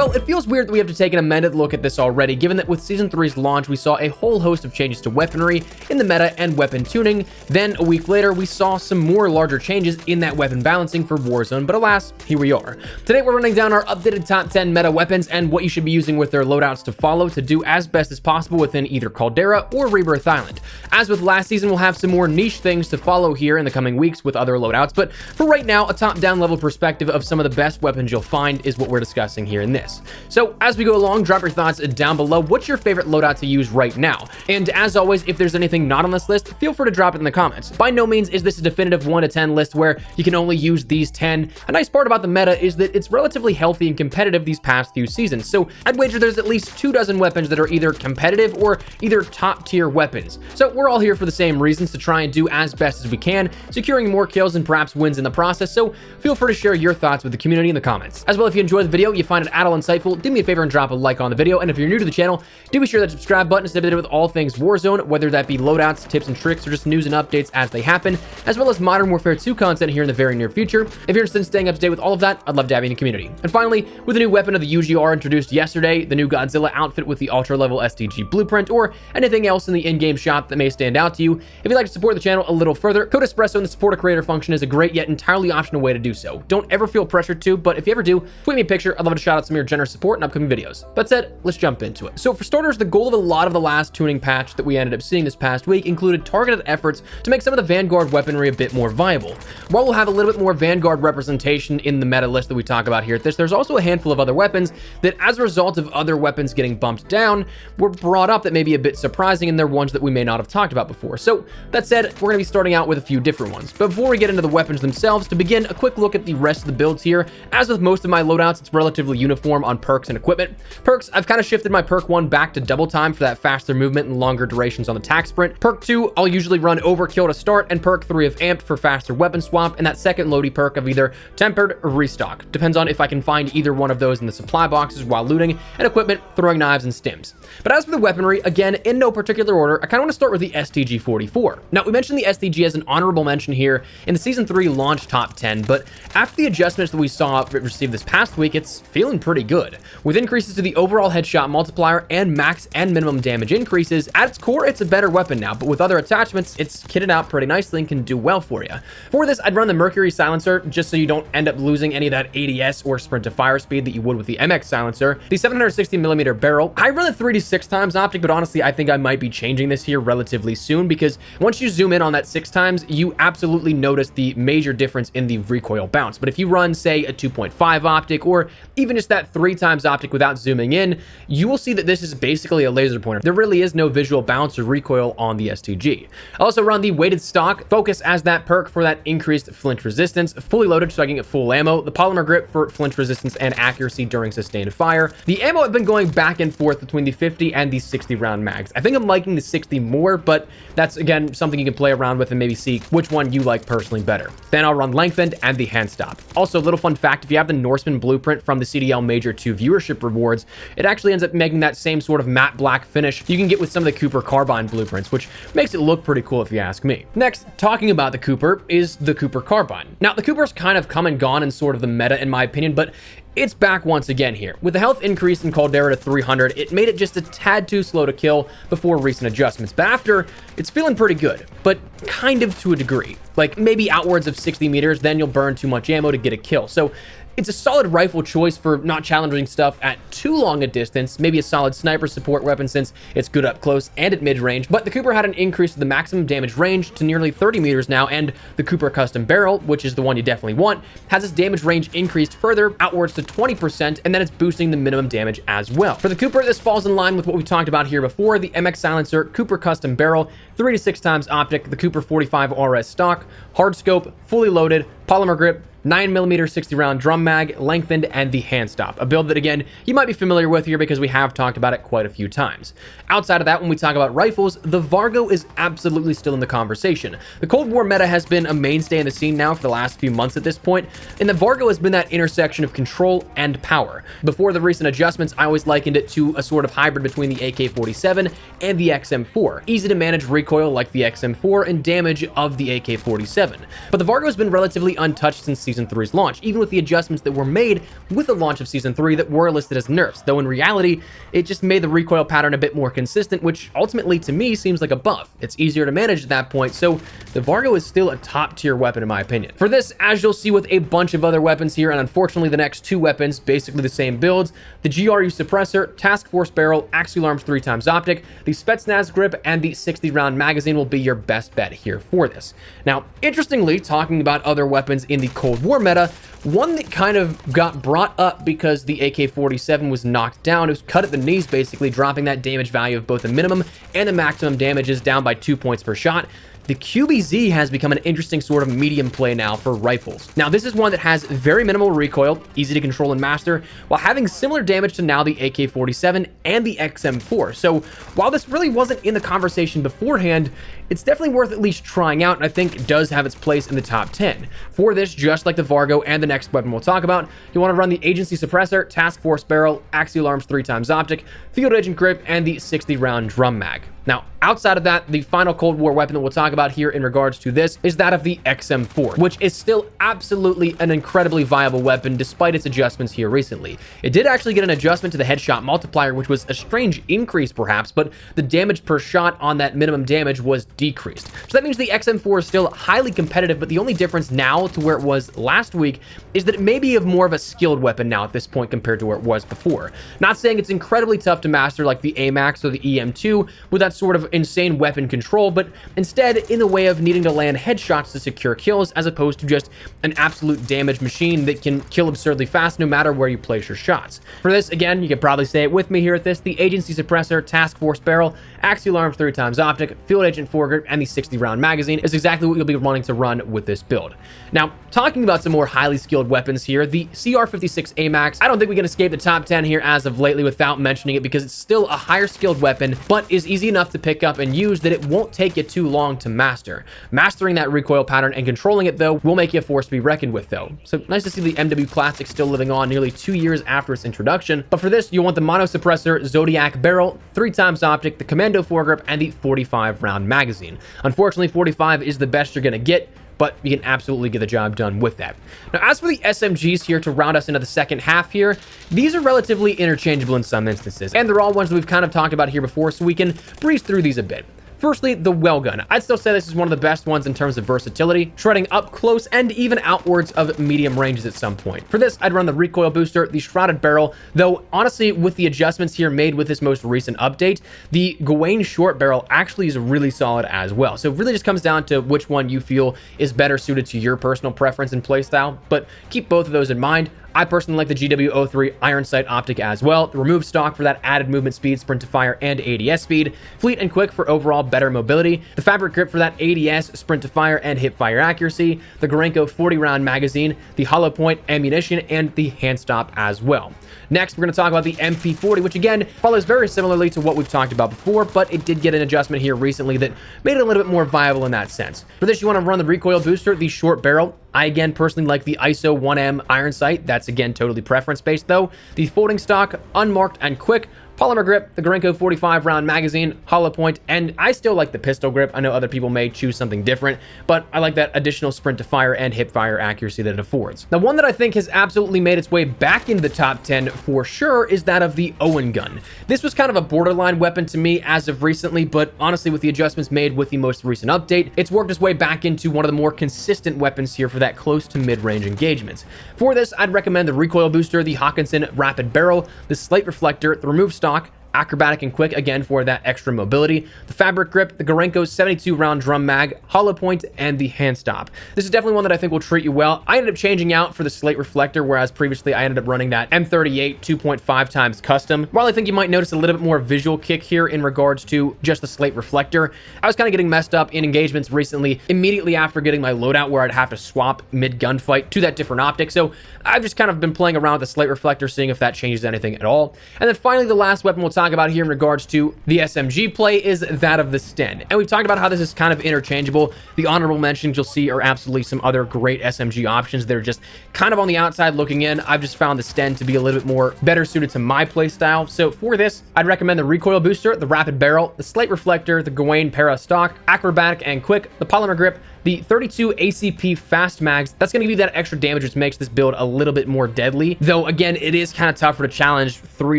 Well, it feels weird that we have to take an amended look at this already, given that with Season 3's launch, we saw a whole host of changes to weaponry in the meta and weapon tuning. Then, a week later, we saw some more larger changes in that weapon balancing for Warzone, but alas, here we are. Today, we're running down our updated top 10 meta weapons and what you should be using with their loadouts to follow to do as best as possible within either Caldera or Rebirth Island. As with last season, we'll have some more niche things to follow here in the coming weeks with other loadouts, but for right now, a top-down level perspective of some of the best weapons you'll find is what we're discussing here in this. So as we go along, drop your thoughts down below. What's your favorite loadout to use right now? And as always, if there's anything not on this list, feel free to drop it in the comments. By no means is this a definitive 1 to 10 list where you can only use these 10. A nice part about the meta is that it's relatively healthy and competitive these past few seasons. So I'd wager there's at least 24 weapons that are either competitive or either top tier weapons. So we're all here for the same reasons, to try and do as best as we can, securing more kills and perhaps wins in the process. So feel free to share your thoughts with the community in the comments. As well, if you enjoyed the video, you find it at all insightful, do me a favor and drop a like on the video. And if you're new to the channel, do be sure that subscribe button is updated with all things Warzone, whether that be loadouts, tips and tricks, or just news and updates as they happen, as well as Modern Warfare 2 content here in the very near future. If you're interested in staying up to date with all of that, I'd love to have you in the community. And finally, with a new weapon of the UGR introduced yesterday, the new Godzilla outfit with the ultra level STG blueprint, or anything else in the in-game shop that may stand out to you, if you'd like to support the channel a little further, code Espresso in the support a creator function is a great yet entirely optional way to do so. Don't ever feel pressured to, but if you ever do, tweet me a picture. I'd love to shout out some of your generous support in upcoming videos. That said, let's jump into it. So for starters, the goal of a lot of the last tuning patch that we ended up seeing this past week included targeted efforts to make some of the Vanguard weaponry a bit more viable. While we'll have a little bit more Vanguard representation in the meta list that we talk about here at this, there's also a handful of other weapons that, as a result of other weapons getting bumped down, were brought up that may be a bit surprising, and they're ones that we may not have talked about before. So that said, we're going to be starting out with a few different ones. But before we get into the weapons themselves, to begin, a quick look at the rest of the builds here. As with most of my loadouts, it's relatively uniform on perks and equipment. Perks, I've kind of shifted my perk 1 back to double time for that faster movement and longer durations on the tac sprint. Perk 2, I'll usually run overkill to start, and perk 3 of amped for faster weapon swap, and that second loady perk of either tempered or restock. Depends on if I can find either one of those in the supply boxes while looting, and equipment, throwing knives and stims. But as for the weaponry, again, in no particular order, I kind of want to start with the STG-44. Now, we mentioned the STG as an honorable mention here in the Season 3 launch top 10, but after the adjustments that we saw it receive this past week, it's feeling pretty good. With increases to the overall headshot multiplier and max and minimum damage increases, at its core, it's a better weapon now, but with other attachments, it's kitted out pretty nicely and can do well for you. For this, I'd run the Mercury silencer, just so you don't end up losing any of that ADS or sprint to fire speed that you would with the MX silencer. The 760mm barrel, I run the 3-to-6x optic, but honestly, I think I might be changing this here relatively soon, because once you zoom in on that 6x, you absolutely notice the major difference in the recoil bounce. But if you run, say, a 2.5 optic, or even just that 3x optic without zooming in, you will see that this is basically a laser pointer. There really is no visual bounce or recoil on the STG. I also run the weighted stock, focus as that perk for that increased flinch resistance, fully loaded so I can get full ammo, the polymer grip for flinch resistance and accuracy during sustained fire. The ammo, I've been going back and forth between the 50 and the 60 round mags. I think I'm liking the 60 more, but that's again something you can play around with and maybe see which one you like personally better. Then I'll run lengthened and the hand stop. Also, a little fun fact, if you have the Norseman blueprint from the CDL Major 2 viewership rewards, it actually ends up making that same sort of matte black finish you can get with some of the Cooper Carbine blueprints, which makes it look pretty cool if you ask me. Next, talking about the Cooper is the Cooper Carbine. Now, the Cooper's kind of come and gone in sort of the meta in my opinion, but it's back once again here. With the health increase in Caldera to 300, it made it just a tad too slow to kill before recent adjustments. But after, it's feeling pretty good, but kind of to a degree. Like maybe outwards of 60 meters, then you'll burn too much ammo to get a kill. So it's a solid rifle choice for not challenging stuff at too long a distance, maybe a solid sniper support weapon since it's good up close and at mid-range, but the Cooper had an increase to the maximum damage range to nearly 30 meters now, and the Cooper custom barrel, which is the one you definitely want, has its damage range increased further outwards to 20%, and then it's boosting the minimum damage as well. For the Cooper, this falls in line with what we talked about here before, the MX silencer, Cooper custom barrel, 3-to-6x optic, the Cooper 45 RS stock, hard scope, fully loaded, polymer grip, 9mm 60 round drum mag, lengthened, and the hand stop. A build that, again, you might be familiar with here because we have talked about it quite a few times. Outside of that, when we talk about rifles, the Vargo is absolutely still in the conversation. The Cold War meta has been a mainstay in the scene now for the last few months at this point, and the Vargo has been that intersection of control and power. Before the recent adjustments, I always likened it to a sort of hybrid between the AK-47 and the XM4. Easy to manage recoil like the XM4 and damage of the AK-47. But the Vargo has been relatively untouched since Season 3's launch, even with the adjustments that were made with the launch of Season 3 that were listed as nerfs, though in reality, it just made the recoil pattern a bit more consistent, which ultimately to me seems like a buff. It's easier to manage at that point, so the Vargo is still a top tier weapon in my opinion. For this, as you'll see with a bunch of other weapons here, and unfortunately the next two weapons, basically the same builds, the GRU Suppressor, Task Force Barrel, Axial Arms 3x Optic, the Spetsnaz Grip, and the 60-round magazine will be your best bet here for this. Now, interestingly, talking about other weapons in the Cold War meta, one that kind of got brought up because the AK-47 was knocked down, it was cut at the knees basically, dropping that damage value of both the minimum and the maximum damages down by 2 points per shot. The QBZ has become an interesting sort of medium play now for rifles. Now, this is one that has very minimal recoil, easy to control and master, while having similar damage to now the AK-47 and the XM4. So while this really wasn't in the conversation beforehand, it's definitely worth at least trying out, and I think it does have its place in the top 10. For this, just like the Vargo and the next weapon we'll talk about, you want to run the Agency Suppressor, Task Force Barrel, Axial Arms 3x Optic, Field Agent Grip, and the 60-round drum mag. Now, outside of that, the final Cold War weapon that we'll talk about here in regards to this is that of the XM4, which is still absolutely an incredibly viable weapon despite its adjustments here recently. It did actually get an adjustment to the headshot multiplier, which was a strange increase perhaps, but the damage per shot on that minimum damage was decreased. So that means the XM4 is still highly competitive, but the only difference now to where it was last week is that it may be more of a skilled weapon now at this point compared to where it was before. Not saying it's incredibly tough to master like the AMAX or the EM2 with that sort of insane weapon control, but instead in the way of needing to land headshots to secure kills as opposed to just an absolute damage machine that can kill absurdly fast no matter where you place your shots. For this, again, you could probably say it with me here at this, the Agency Suppressor, Task Force Barrel, Axial Arms 3x Optic, Field Agent Foregrip, and the 60-round magazine is exactly what you'll be wanting to run with this build. Now, talking about some more highly skilled weapons here, the CR56 AMAX, I don't think we can escape the top 10 here as of lately without mentioning it because it's still a higher skilled weapon, but is easy enough to pick up and use that it won't take you too long to master. Mastering that recoil pattern and controlling it though will make you a force to be reckoned with though. So nice to see the MW Classic still living on nearly 2 years after its introduction. But for this, you'll want the Mono Suppressor, Zodiac Barrel, 3x Optic, the Commando Foregrip, and the 45-round magazine. Unfortunately, 45 is the best you're gonna get, but you can absolutely get the job done with that. Now, as for the SMGs here to round us into the second half here, these are relatively interchangeable in some instances, and they're all ones that we've kind of talked about here before, so we can breeze through these a bit. Firstly, the Wellgun. I'd still say this is one of the best ones in terms of versatility, shredding up close and even outwards of medium ranges at some point. For this, I'd run the Recoil Booster, the Shrouded Barrel, though honestly, with the adjustments here made with this most recent update, the Gawain Short Barrel actually is really solid as well. So it really just comes down to which one you feel is better suited to your personal preference and playstyle, but keep both of those in mind. I personally like the GW03 Iron Sight Optic as well. The removed stock for that added movement speed, sprint to fire, and ADS speed. Fleet and quick for overall better mobility. The fabric grip for that ADS, sprint to fire, and hip fire accuracy. The Gorenko 40-round magazine, the hollow point ammunition, and the hand stop as well. Next, we're going to talk about the MP40, which again follows very similarly to what we've talked about before, but it did get an adjustment here recently that made it a little bit more viable in that sense. For this, you want to run the Recoil Booster, the Short Barrel. I again personally like the ISO 1M Iron Sight. That's again totally preference based though. The folding stock, unmarked and quick. Polymer grip, the Gorenko 45-round magazine, hollow point, and I still like the pistol grip. I know other people may choose something different, but I like that additional sprint to fire and hip fire accuracy that it affords. Now, one that I think has absolutely made its way back into the top 10 for sure is that of the Owen gun. This was kind of a borderline weapon to me as of recently, but honestly, with the adjustments made with the most recent update, it's worked its way back into one of the more consistent weapons here for that close to mid-range engagements. For this, I'd recommend the Recoil Booster, the Hawkinson Rapid Barrel, the Slate Reflector, the Remove Stock, acrobatic and quick, again for that extra mobility, the fabric grip, the Gorenko 72-round drum mag, hollow point, and the hand stop. This is definitely one that I think will treat you well. I ended up changing out for the Slate Reflector, whereas previously I ended up running that M38 2.5 times custom. While I think you might notice a little bit more visual kick here in regards to just the Slate Reflector, I was kind of getting messed up in engagements recently immediately after getting my loadout where I'd have to swap mid-gunfight to that different optic, so I've just kind of been playing around with the Slate Reflector, seeing if that changes anything at all. And then finally, the last weapon we'll talk talk about here in regards to the SMG play is that of the Sten. And we've talked about how this is kind of interchangeable. The honorable mentions you'll see are absolutely some other great SMG options that are just kind of on the outside looking in. I've just found the Sten to be a little bit more better suited to my play style. So for this, I'd recommend the recoil booster, the rapid barrel, the slate reflector, the Gawain para stock, acrobatic and quick, the polymer grip, the 32 ACP fast mags. That's going to give you that extra damage, which makes this build a little bit more deadly. Though, again, it is kind of tougher to challenge 3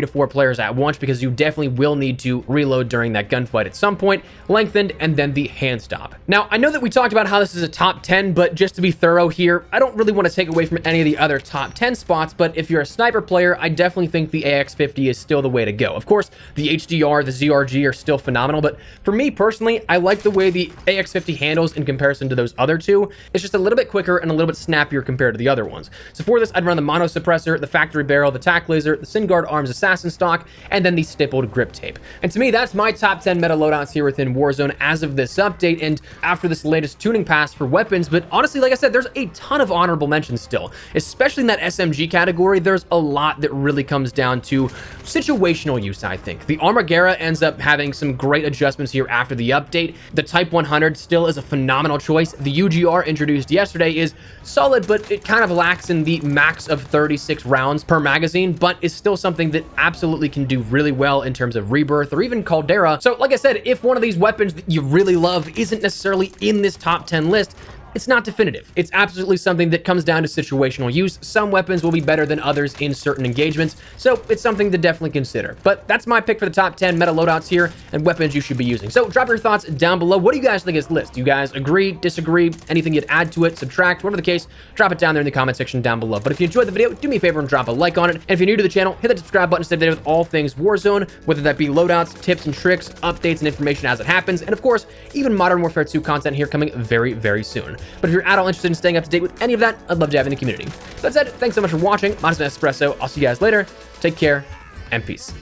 to 4 players at once because you definitely will need to reload during that gunfight at some point, lengthened, and then the hand stop. Now, I know that we talked about how this is a top 10, but just to be thorough here, I don't really want to take away from any of the other top 10 spots, but if you're a sniper player, I definitely think the AX50 is still the way to go. Of course, the HDR, the ZRG are still phenomenal, but for me personally, I like the way the AX50 handles in comparison to those other two. It's just a little bit quicker and a little bit snappier compared to the other ones. So for this, I'd run the mono suppressor, the factory barrel, the tac laser, the Vanguard Arms assassin stock, and then the stippled grip tape. And to me, that's my top 10 meta loadouts here within Warzone as of this update and after this latest tuning pass for weapons. But honestly, like I said, there's a ton of honorable mentions still, especially in that SMG category. There's a lot that really comes down to situational use, I think. The Armaguerra ends up having some great adjustments here after the update. The Type 100 still is a phenomenal choice. The UGR introduced yesterday is solid, but it kind of lacks in the max of 36 rounds per magazine, but is still something that absolutely can do really well in terms of rebirth or even Caldera. So like I said, if one of these weapons that you really love isn't necessarily in this top 10 list, it's not definitive. It's absolutely something that comes down to situational use. Some weapons will be better than others in certain engagements, so it's something to definitely consider. But that's my pick for the top 10 meta loadouts here and weapons you should be using. So drop your thoughts down below. What do you guys think of this list? Do you guys agree, disagree, anything you'd add to it, subtract, whatever the case, drop it down there in the comment section down below. But if you enjoyed the video, do me a favor and drop a like on it. And if you're new to the channel, hit that subscribe button to stay updated with all things Warzone, whether that be loadouts, tips and tricks, updates and information as it happens. And of course, even Modern Warfare 2 content here coming very, very soon. But if you're at all interested in staying up to date with any of that, I'd love to have you in the community. That said, thanks so much for watching. My name is Espresso. I'll see you guys later. Take care and peace.